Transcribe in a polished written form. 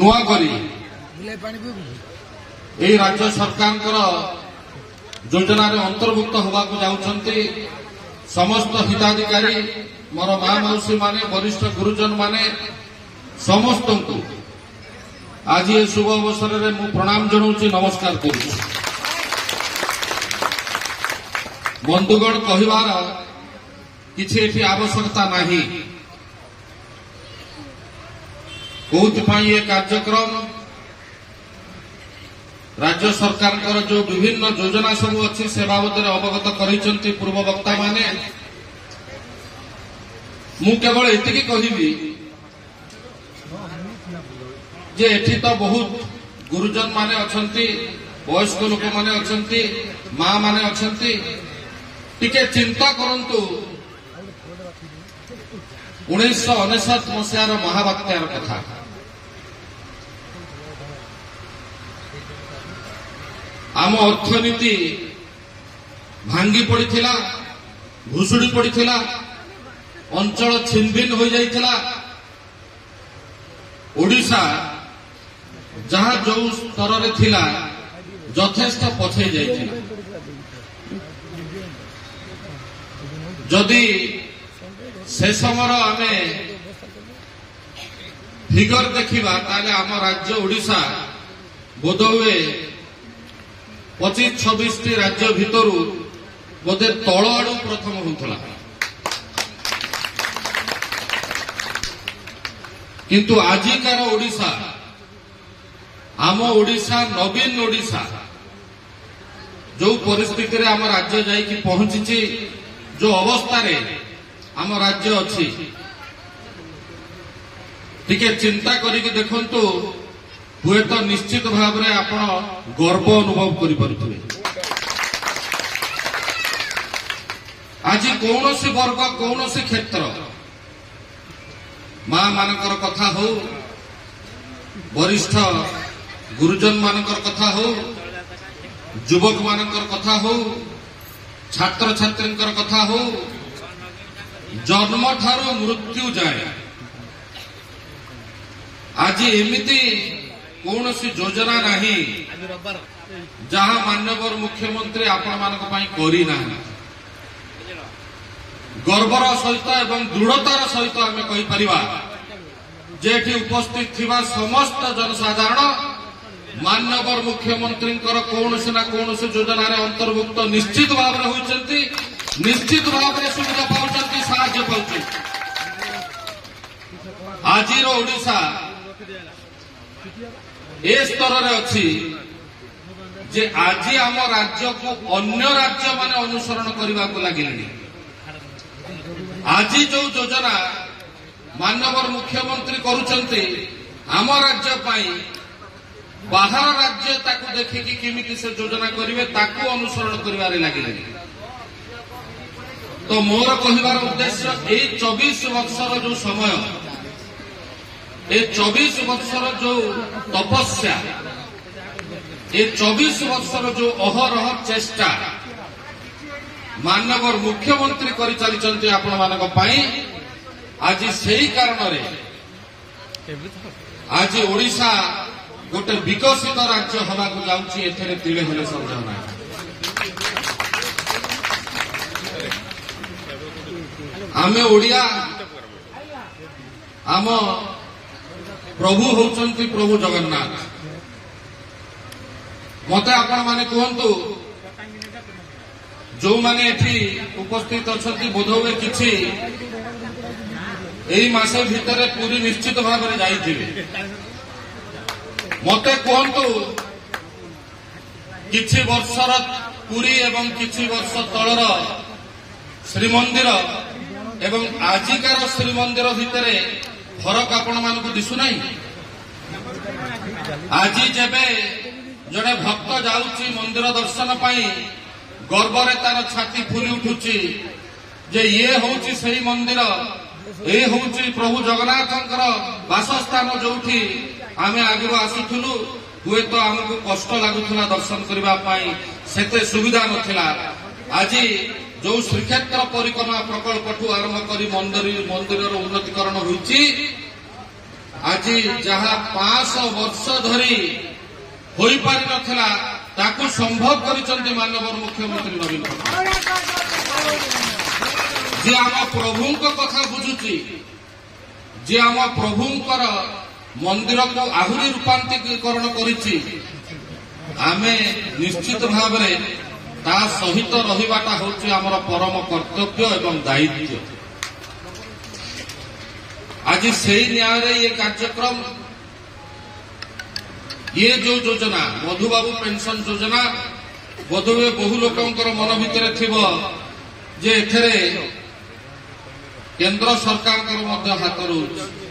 नुआ करी यही राज्य सरकार योजना अंतर्भुक्त होगा जाउछंती समस्त हिताधिकारी मोर माँ मौसी माने वरिष्ठ गुरुजन माने समस्त को आज ये शुभ अवसर में मु प्रणाम जनाऊँ नमस्कार करुँ। बंधुगण कहिबार किछि एठी आवश्यकता नाही कोउथिपाई ये कार्यक्रम राज्य सरकार जो विभिन्न योजना सब अच्छी से बाबद अवगत करिसेंती पूर्व वक्ता माने मु केवल एतिकी कहिबी जे एठी तो बहुत गुरुजन माने अछंती वयस्क लोक माने अछंती माँ माने अछंती टिके चिंता करंतु 1999 मसीहार महाबात्यार कथा आम अर्थनीति भांगी पड़ीथिला भुसुड़ी पड़ीथिला अंचल छिनभिन हो जाइथिला ओडिशा जहाँ जो स्तर रे थिला यथेष्ट पछे जाइथिला जदि से समय आमे फिगर देखिबा ताले आम राज्य ओडिशा बोधहुए 25-26 टी राज्य भितर बोधे तल आड़ू प्रथम होता किंतु आजिकार ओडिशा आम ओडिशा नवीन ओडिशा जो परिस्थिति रे आम राज्य जाइकी पहुंची जो अवस्था रे आम राज्य अच्छी टिके चिंता करिके देखंतु हुए तो निश्चित भाव में आपण गर्व अनुभव करें। आज कौन सी वर्ग कौन सी क्षेत्र माँ मानकर कथा हो वरिष्ठ गुरुजन मानकर कथा हो युवक मानकर कथा हो छात्र छात्री कथा हो जन्म ठारू मृत्यु जाए आज एमिति कौन सी योजना नहीं जहां माननीय मुख्यमंत्री आपण मानक पई करी ना गर्वर सहित एवं दृढ़तार सहित आम कहीपर जेठी उपस्थित थिबा समस्त जनसाधारण माननीय मुख्यमंत्री कौन से ना कौन से योजना रे अंतर्भुक्त निश्चित भाव में होइछंती निश्चित भाव में सुविधा पाउछंती साहाय्य पाउछंती। आजिर ओडिशा ए स्तर रे अच्छी जे आज आम राज्य को अन्य राज्य माने अनुसरण करने को लगे आज जो योजना माननीय मुख्यमंत्री करुचंती आम राज्य पाई बाहर राज्य ताकू देखिकी किमिति से योजना करिवे ताकू अनुसरण करिवारे लगे तो मोर कहिबार उद्देश्य ए 24 वर्षर जो समय ए 24 वर्षर जो तपस्या ए 24 वर्षर जो अहरह चेष्टा माननीय मुख्यमंत्री करि चलिचंती आपण मानक पई आज सेही कारण रे आज ओडिशा गोटे विकसित राज्य हवा को जाउची एथरे तिले हेले समझा ना आमे ओडिया आम प्रभु होचंती प्रभु जगन्नाथ मते आपण माने कहंतु जो माने एठी उपस्थित अछंती बोधवे किछि एही मासे भितरे पूरी निश्चित भाव में जाइथिबे मते कहंतु किछि वर्षर पूरी एवं किछि वर्ष तलर श्रीमंदिर एवं आजिकार श्रीमंदिर भितरे फरक आपण मानक दिसु नाही आज जेबे जड़े भक्त जाउची मंदिर दर्शन पाई गर्वरे तार छाती फुली उठुची जे ये होउची सही मंदिर ए होउची प्रभु जगन्नाथंकर वासस्थान जोठी आमे आगु आसुथुलु हुए तो आमको कष्ट लागुथुला दर्शन करबा पाई सेते सुविधा नथिला आज जो श्रीक्षेत्र परिक्रमा प्रकल्प ठू आरंभ करी मंदिर उन्नतीकरण होइची ଆଜି ଯାହା 500 ବର୍ଷ ଧରି ହୋଇପାରିନଥିଲା ତାକୁ ସମ୍ଭବ କରିଛନ୍ତି ମାନ୍ୟବର ମୁଖ୍ୟମନ୍ତ୍ରୀ ନବୀନ ପଟ୍ଟନାୟକ, ଯିଏ ଆମ ପ୍ରଭୁଙ୍କ କଥା ବୁଝୁଛି, ଯିଏ ଆମ ପ୍ରଭୁଙ୍କର ମନ୍ଦିରକୁ ଆହୁରି ରୂପାନ୍ତରୀକରଣ କରିଛି। ଆମେ ନିଶ୍ଚିତ ଭାବରେ ତା ସହିତ ରହିବାଟା ହେଉଛି ଆମର ପରମ କର୍ତ୍ତବ୍ୟ ଏବଂ ଦାୟିତ୍ୱ। ଆଜି ସେଇ ନ୍ୟାୟରେ ଏ କାର୍ଯ୍ୟକ୍ରମ, ये जो योजना मधुबाबू पेंशन योजना बोधवे बहु लोकंकर मन भितर थिबो जे एथरे केंद्र सरकार हाथ रहुछि।